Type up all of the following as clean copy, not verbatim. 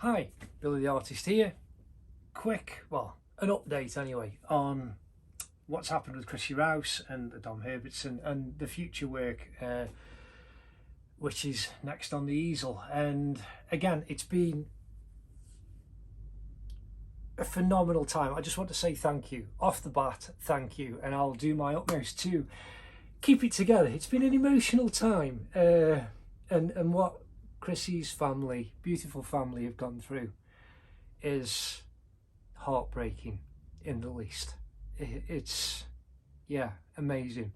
Hi, Billy the Artist here. An update anyway on what's happened with Chrissy Rouse and the Dom Herbertson and the future work which is next on the easel. And again, it's been a phenomenal time. I just want to say thank you off the bat, thank you, and I'll do my utmost to keep it together. It's been an emotional time, and what Chrissy's family, beautiful family, have gone through is heartbreaking in the least. It's amazing.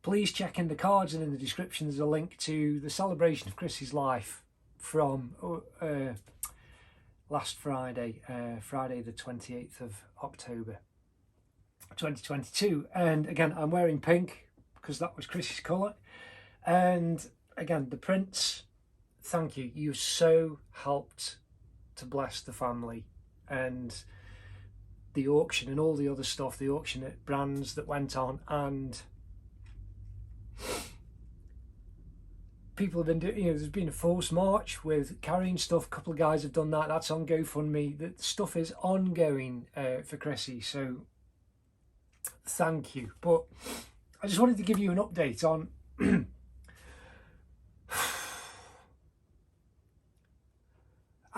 Please check in the cards and in the description there's a link to the celebration of Chrissy's life from last Friday, Friday the 28th of October 2022. And again, I'm wearing pink because that was Chrissy's colour. And again, the prints, thank you. You so helped to bless the family, and the auction and all the other stuff, the auction at Brands that went on, and people have been doing, there's been a forced march with carrying stuff. A couple of guys have done that. That's on GoFundMe. The stuff is ongoing for Chrissy, so thank you. But I just wanted to give you an update on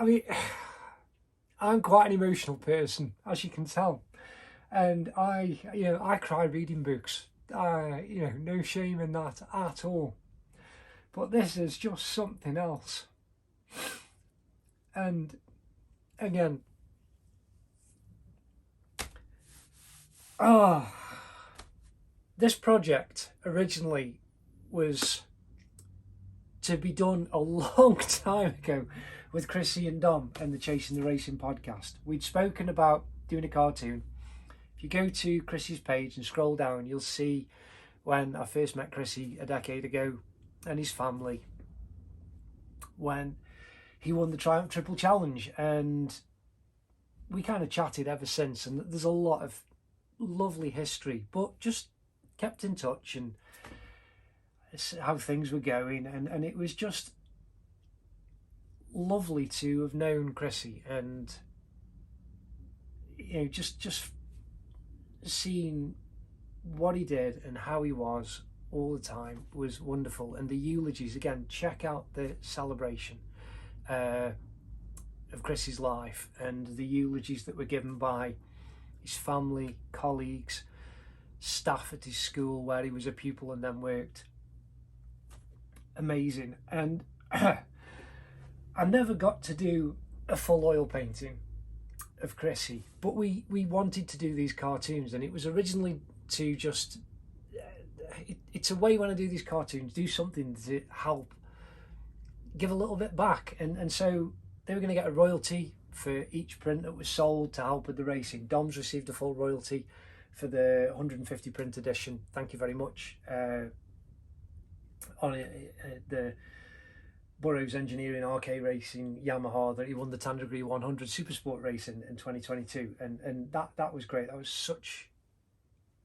I mean, I'm quite an emotional person, as you can tell, and I cry reading books. No shame in that at all. But this is just something else. And again, this project originally was to be done a long time ago with Chrissy and Dom and the Chasin the Racin podcast. We'd spoken about doing a cartoon. If you go to Chrissy's page and scroll down, you'll see when I first met Chrissy a decade ago and his family, when he won the Triumph Triple Challenge, and we kind of chatted ever since, and there's a lot of lovely history, but just kept in touch and how things were going, and it was just lovely to have known Chrissy, and just seeing what he did and how he was all the time was wonderful. And the eulogies, again, check out the celebration of Chrissy's life and the eulogies that were given by his family, colleagues, staff at his school where he was a pupil and then worked. Amazing. And I never got to do a full oil painting of Chrissy, but we wanted to do these cartoons, and it was originally to just it's a way when I do these cartoons, do something to help give a little bit back, and so they were going to get a royalty for each print that was sold to help with the racing. Dom's received a full royalty for the 150 print edition, thank you very much, on the Burroughs Engineering RK Racing Yamaha that he won the Tandegree 100 Supersport race in 2022, and that was great. That was such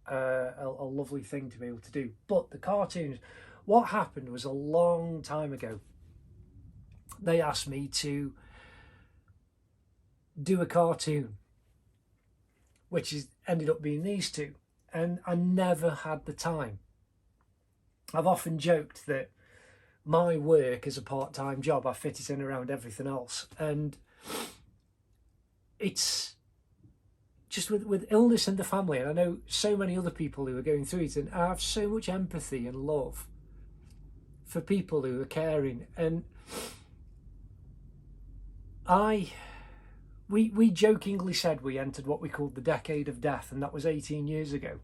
a lovely thing to be able to do. But the cartoons, what happened was a long time ago, they asked me to do a cartoon, which ended up being these two, and I never had the time. I've often joked that my work is a part-time job. I fit it in around everything else, and it's just with illness in the family, and I know so many other people who are going through it, and I have so much empathy and love for people who are caring. And we jokingly said we entered what we called the decade of death, and that was 18 years ago,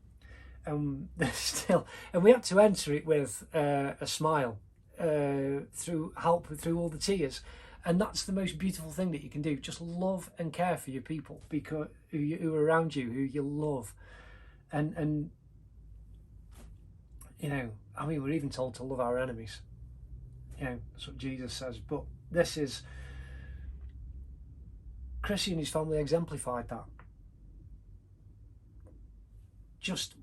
and we had to enter it with a smile, through all the tears. And that's the most beautiful thing that you can do. Just love and care for your people, because who are around you, who you love. And we're even told to love our enemies. That's what Jesus says. But this is, Chrissy and his family exemplified that. Just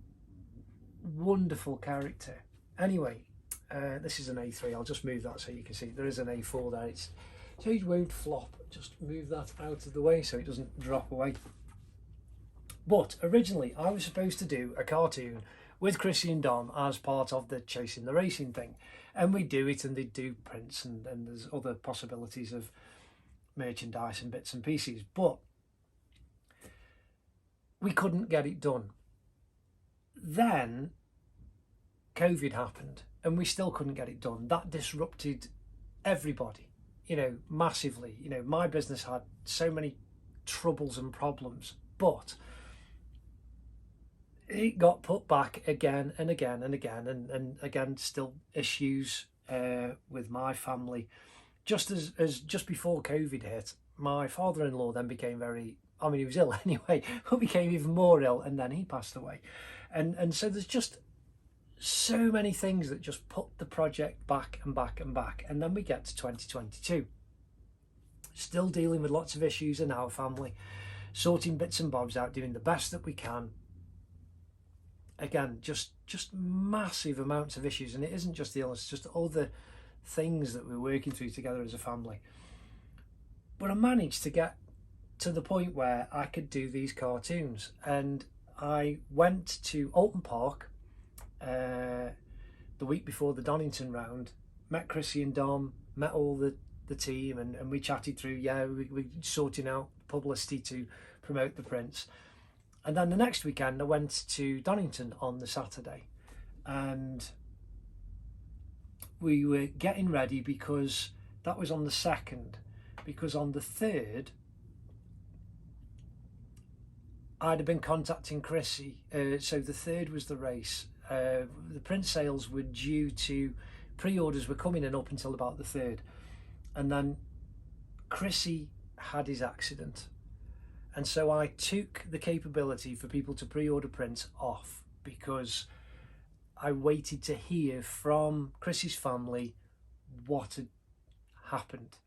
wonderful character. Anyway, this is an A3. I'll just move that so you can see there is an A4 there. It's So it won't flop. Just move that out of the way so it doesn't drop away. But originally I was supposed to do a cartoon with Chrissy and Dom as part of the Chasing the Racing thing. And we do it, and they do prints, and there's other possibilities of merchandise and bits and pieces. But we couldn't get it done. Then COVID happened and we still couldn't get it done. That disrupted everybody, massively. My business had so many troubles and problems, but it got put back again and again and again, and again still issues with my family. Just as just before COVID hit, my father-in-law then became he was ill anyway, but became even more ill, and then he passed away. And so there's just so many things that just put the project back and back and back. And then we get to 2022, still dealing with lots of issues in our family, sorting bits and bobs out, doing the best that we can. Again, just massive amounts of issues, and it isn't just the illness, it's just all the things that we're working through together as a family. But I managed to get to the point where I could do these cartoons, and I went to Alton Park the week before the Donington round, met Chrissy and Dom, met all the team, and we chatted through, we're sorting out publicity to promote the prints. And then the next weekend I went to Donington on the Saturday, and we were getting ready, because that was on the 2nd, because on the 3rd I'd have been contacting Chrissy. So the 3rd was the race. The print sales were due to, pre-orders were coming in up until about the 3rd, and then Chrissy had his accident, and so I took the capability for people to pre-order prints off, because I waited to hear from Chrissy's family what had happened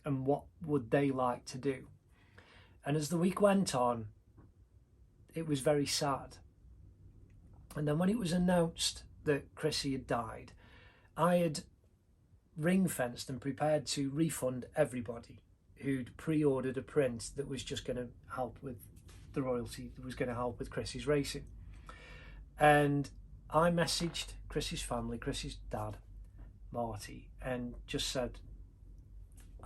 and what would they like to do. And as the week went on, it was very sad. And then when it was announced that Chrissy had died, I had ring-fenced and prepared to refund everybody who'd pre-ordered a print that was just going to help with the royalty, that was going to help with Chrissy's racing. And I messaged Chrissy's family, Chrissy's dad, Marty, and just said,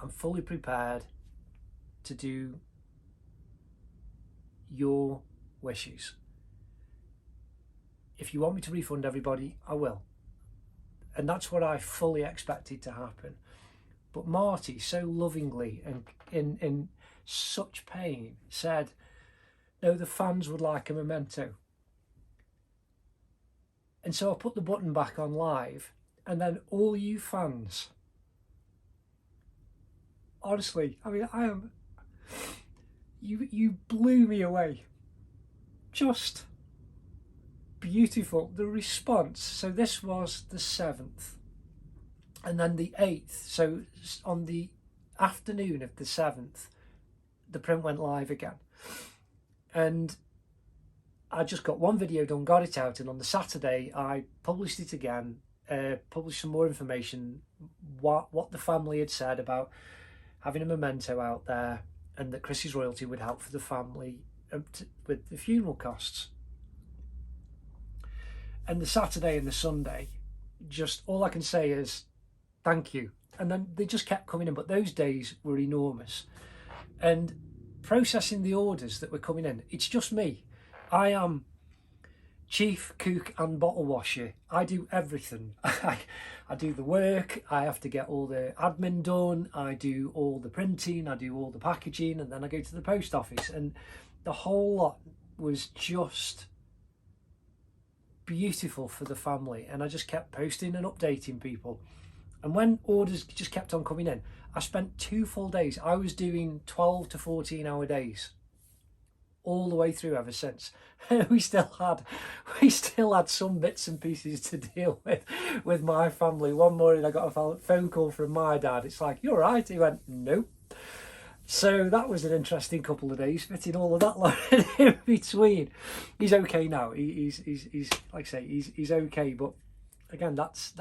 I'm fully prepared to do your wishes. If you want me to refund everybody, I will. And that's what I fully expected to happen. But Marty, so lovingly and in such pain, said, no, the fans would like a memento. And so I put the button back on live, and then all you fans, honestly, you blew me away. Just beautiful, the response. So this was the 7th, and then the 8th, so on the afternoon of the 7th the print went live again, and I just got one video done, got it out, and on the Saturday I published it again, published some more information, what the family had said about having a memento out there, and that Chrissy's royalty would help for the family with the funeral costs. And the Saturday and the Sunday, just all I can say is thank you. And then they just kept coming in, but those days were enormous. And processing the orders that were coming in, it's just me. I am chief cook and bottle washer. I do everything. I do the work, I have to get all the admin done, I do all the printing, I do all the packaging, and then I go to the post office. And the whole lot was just beautiful for the family, and I just kept posting and updating people. And when orders just kept on coming in, I spent 2 full days. I was doing 12 to 14 hour days all the way through ever since. we still had some bits and pieces to deal with my family. One morning I got a phone call from my dad. It's like, you're right. He went, nope. So that was an interesting couple of days, fitting all of that lot in between. He's okay now. He's like I say, he's okay. But again, that's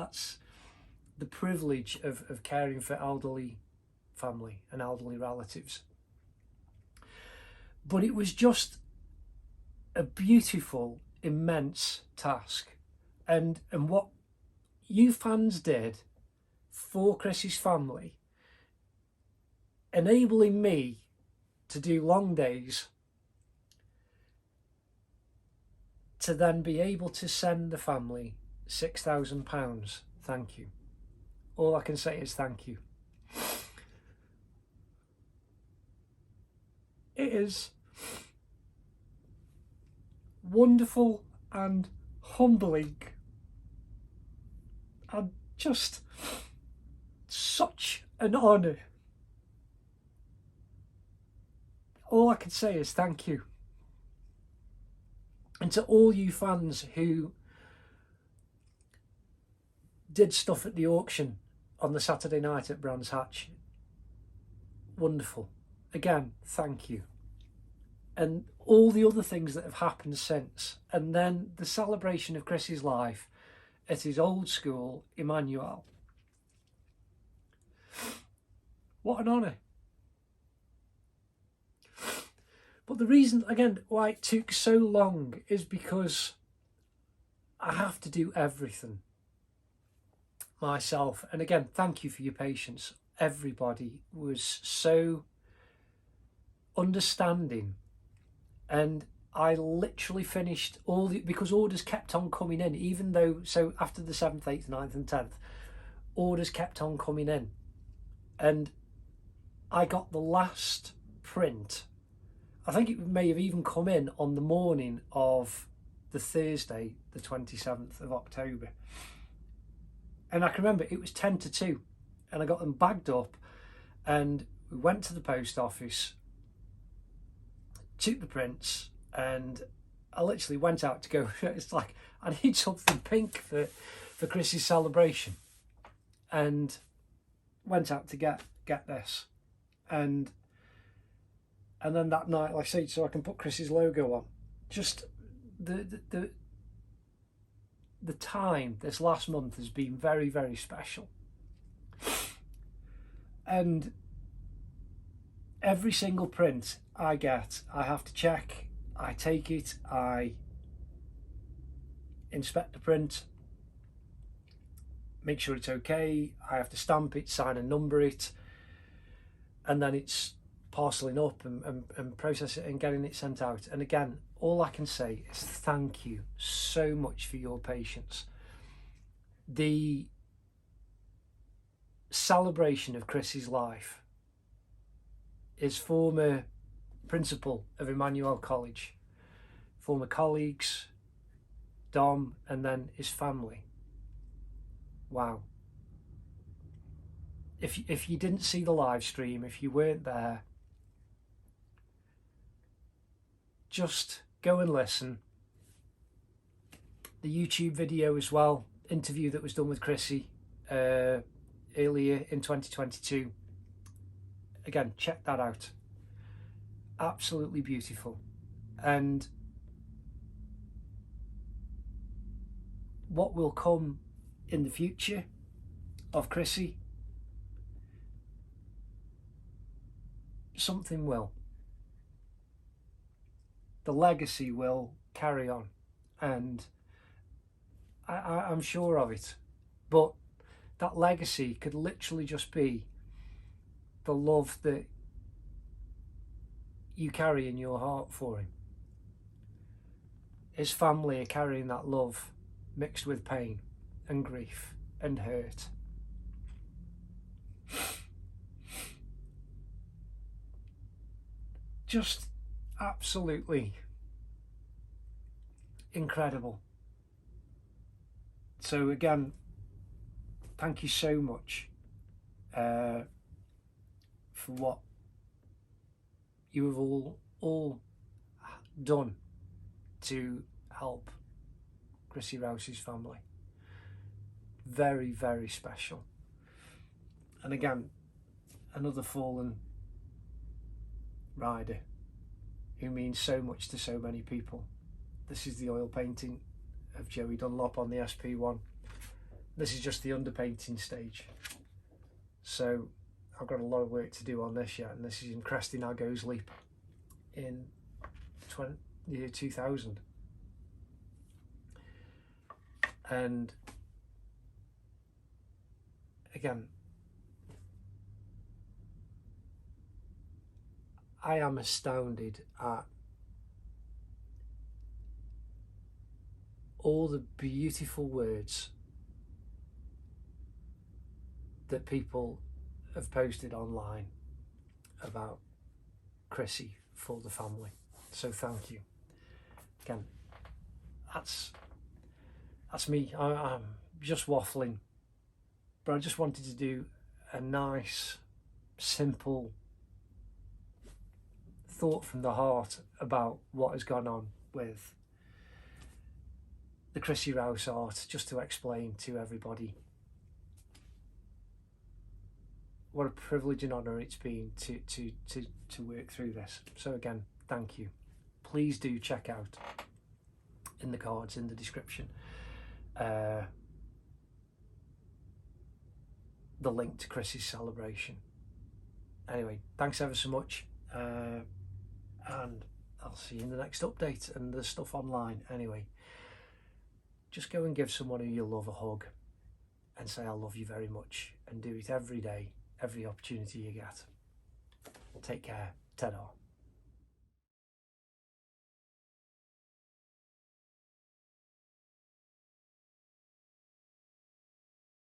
the privilege of caring for elderly family and elderly relatives. But it was just a beautiful, immense task. And what you fans did for Chrissy's family, enabling me to do long days, to then be able to send the family £6,000. Thank you. All I can say is thank you. It is wonderful and humbling, and just such an honour. All I can say is thank you. And to all you fans who did stuff at the auction on the Saturday night at Brands Hatch, wonderful. Again, thank you. And all the other things that have happened since. And then the celebration of Chrissy's life at his old school, Emmanuel. What an honour. But the reason, again, why it took so long is because I have to do everything myself. And again, thank you for your patience. Everybody was so understanding. And I literally finished all the, because orders kept on coming in, even though, so after the 7th, 8th, 9th and 10th, orders kept on coming in. And I got the last print. I think it may have even come in on the morning of the Thursday, the 27th of October. And I can remember it was 10 to 2 and I got them bagged up and we went to the post office, took the prints, and I literally went out to go, it's like, I need something pink for Chrissy's celebration. And went out to get this. And then that night, like I said, so I can put Chrissy's logo on. Just the time this last month has been very, very special. And every single print I get, I have to check, I take it, I inspect the print, make sure it's okay, I have to stamp it, sign and number it, and then it's parceling up and process it and getting it sent out. And again, all I can say is thank you so much for your patience. The celebration of Chrissy's life, his former principal of Emmanuel College, former colleagues, Dom, and then his family. Wow. If you didn't see the live stream, if you weren't there, just go and listen. The YouTube video as well, interview that was done with Chrissy earlier in 2022. Again, check that out. Absolutely beautiful. And what will come in the future of Chrissy, something will. The legacy will carry on, and I'm sure of it. But that legacy could literally just be the love that you carry in your heart for him. His family are carrying that love mixed with pain and grief and hurt. Just absolutely incredible. So again, thank you so much for what you have all done to help Chrissy Rouse's family. Very, very special. And again, another fallen rider who means so much to so many people. This is the oil painting of Joey Dunlop on the SP1. This is just the underpainting stage. So I've got a lot of work to do on this yet, and this is in Cresty Nago's leap in year 2000. And again, I am astounded at all the beautiful words that people have posted online about Chrissy for the family. So thank you. Again, that's me. I'm just waffling, but I just wanted to do a nice, simple thought from the heart about what has gone on with the Chrissy Rouse art, just to explain to everybody what a privilege and honour it's been to work through this. So again, thank you. Please do check out in the cards in the description the link to Chrissy's celebration. Anyway, thanks ever so much, and I'll see you in the next update and the stuff online. Anyway, just go and give someone who you love a hug and say I love you very much, and do it every day, every opportunity you get. Take care. Ta-da.